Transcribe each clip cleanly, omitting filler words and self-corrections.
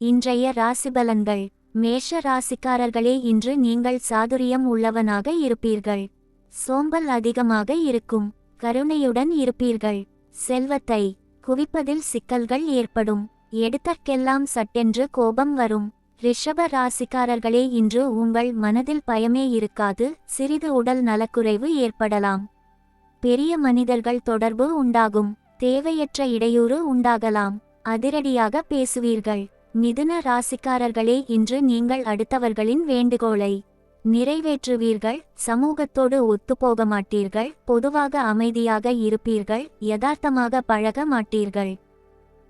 இன்றைய ராசிபலன்கள். மேஷ ராசிக்காரர்களே, இன்று நீங்கள் சாதுரியம் உள்ளவனாக இருப்பீர்கள். சோம்பல் அதிகமாக இருக்கும். கருணையுடன் இருப்பீர்கள். செல்வத்தை குவிப்பதில் சிக்கல்கள் ஏற்படும். எடுத்தற்கெல்லாம் சட்டென்று கோபம் வரும். ரிஷப ராசிக்காரர்களே, இன்று உங்கள் மனதில் பயமே இருக்காது. சிறிது உடல் நலக்குறைவு ஏற்படலாம். பெரிய மனிதர்கள் தொடர்பு உண்டாகும். தேவையற்ற இடையூறு உண்டாகலாம். அதிரடியாக பேசுவீர்கள். மிதுன ராசிக்காரர்களே, இன்று நீங்கள் அடுத்தவர்களின் வேண்டுகோளை நிறைவேற்றுவீர்கள். சமூகத்தோடு ஒத்துப்போக மாட்டீர்கள். பொதுவாக அமைதியாக இருப்பீர்கள். யதார்த்தமாக பழக மாட்டீர்கள்.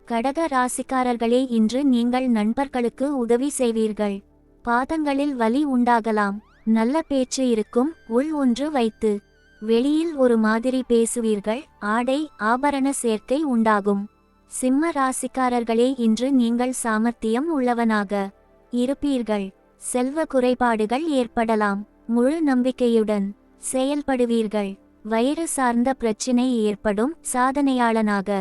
கடக ராசிக்காரர்களே, இன்று நீங்கள் நண்பர்களுக்கு உதவி செய்வீர்கள். பாதங்களில் வலி உண்டாகலாம். நல்ல பேச்சு இருக்கும். உள் ஒன்று வைத்து வெளியில் ஒரு மாதிரி பேசுவீர்கள். ஆடை ஆபரண சேர்க்கை உண்டாகும். சிம்ம ராசிக்காரர்களே, இன்று நீங்கள் சாமர்த்தியம் உள்ளவனாக இருப்பீர்கள். செல்வ குறைபாடுகள் ஏற்படலாம். முழு நம்பிக்கையுடன் செயல்படுவீர்கள். வயிறு சார்ந்த பிரச்சினை ஏற்படும். சாதனையாளனாக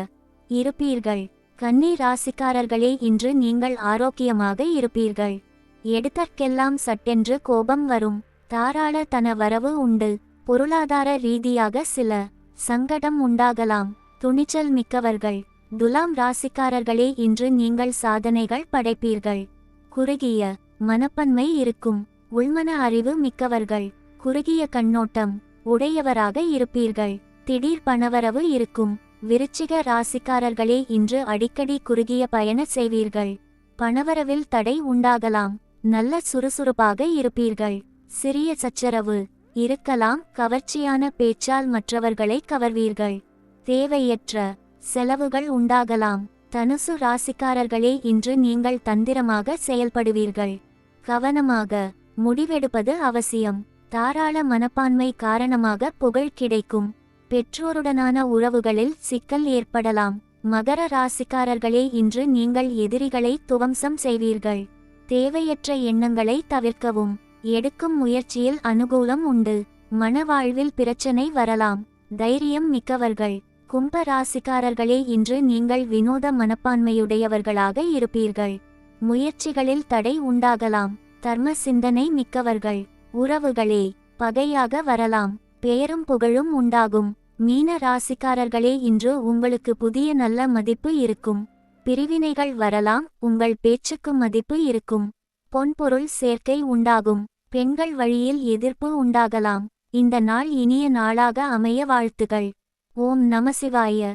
இருப்பீர்கள். கன்னி ராசிக்காரர்களே, இன்று நீங்கள் ஆரோக்கியமாக இருப்பீர்கள். எடுத்தற்கெல்லாம் சட்டென்று கோபம் வரும். தாராள தன வரவு உண்டு. பொருளாதார ரீதியாக சில சங்கடம் உண்டாகலாம். துணிச்சல் மிக்கவர்கள். துலாம் ராசிக்காரர்களே, இன்று நீங்கள் சாதனைகள் படைப்பீர்கள். குறுகிய மனப்பான்மை இருக்கும். உள்மன அறிவு மிக்கவர்கள். குறுகிய கண்ணோட்டம் உடையவராக இருப்பீர்கள். திடீர் பணவரவு இருக்கும். விருச்சிக ராசிக்காரர்களே, இன்று அடிக்கடி குறுகிய பயண செய்வீர்கள். பணவரவில் தடை உண்டாகலாம். நல்ல சுறுசுறுப்பாக இருப்பீர்கள். சிறிய சச்சரவு இருக்கலாம். கவர்ச்சியான பேச்சால் மற்றவர்களை கவர்வீர்கள். தேவையற்ற செலவுகள் உண்டாகலாம். தனுசு ராசிக்காரர்களே, இன்று நீங்கள் தந்திரமாக செயல்படுவீர்கள். கவனமாக முடிவெடுப்பது அவசியம். தாராள மனப்பான்மை காரணமாக புகழ் கிடைக்கும். பெற்றோருடனான உறவுகளில் சிக்கல் ஏற்படலாம். மகர ராசிக்காரர்களே, இன்று நீங்கள் எதிரிகளை துவம்சம் செய்வீர்கள். தேவையற்ற எண்ணங்களை தவிர்க்கவும். எடுக்கும் முயற்சியில் அனுகூலம் உண்டு. மனவாழ்வில் பிரச்சனை வரலாம். தைரியம் மிக்கவர்கள். கும்ப ராசிக்காரர்களே, இன்று நீங்கள் வினோத மனப்பான்மையுடையவர்களாக இருப்பீர்கள். முயற்சிகளில் தடை உண்டாகலாம். தர்ம சிந்தனை மிக்கவர்கள். உறவுகளே பகையாக வரலாம். பெயரும் புகழும் உண்டாகும். மீன ராசிக்காரர்களே, இன்று உங்களுக்கு புதிய நல்ல மதிப்பு இருக்கும். பிரிவினைகள் வரலாம். உங்கள் பேச்சுக்கு மதிப்பு இருக்கும். பொன்பொருள் சேர்க்கை உண்டாகும். பெண்கள் வழியில் எதிர்ப்பு உண்டாகலாம். இந்த நாள் இனிய நாளாக அமைய வாழ்த்துகள். ஓம் நமசிவாய.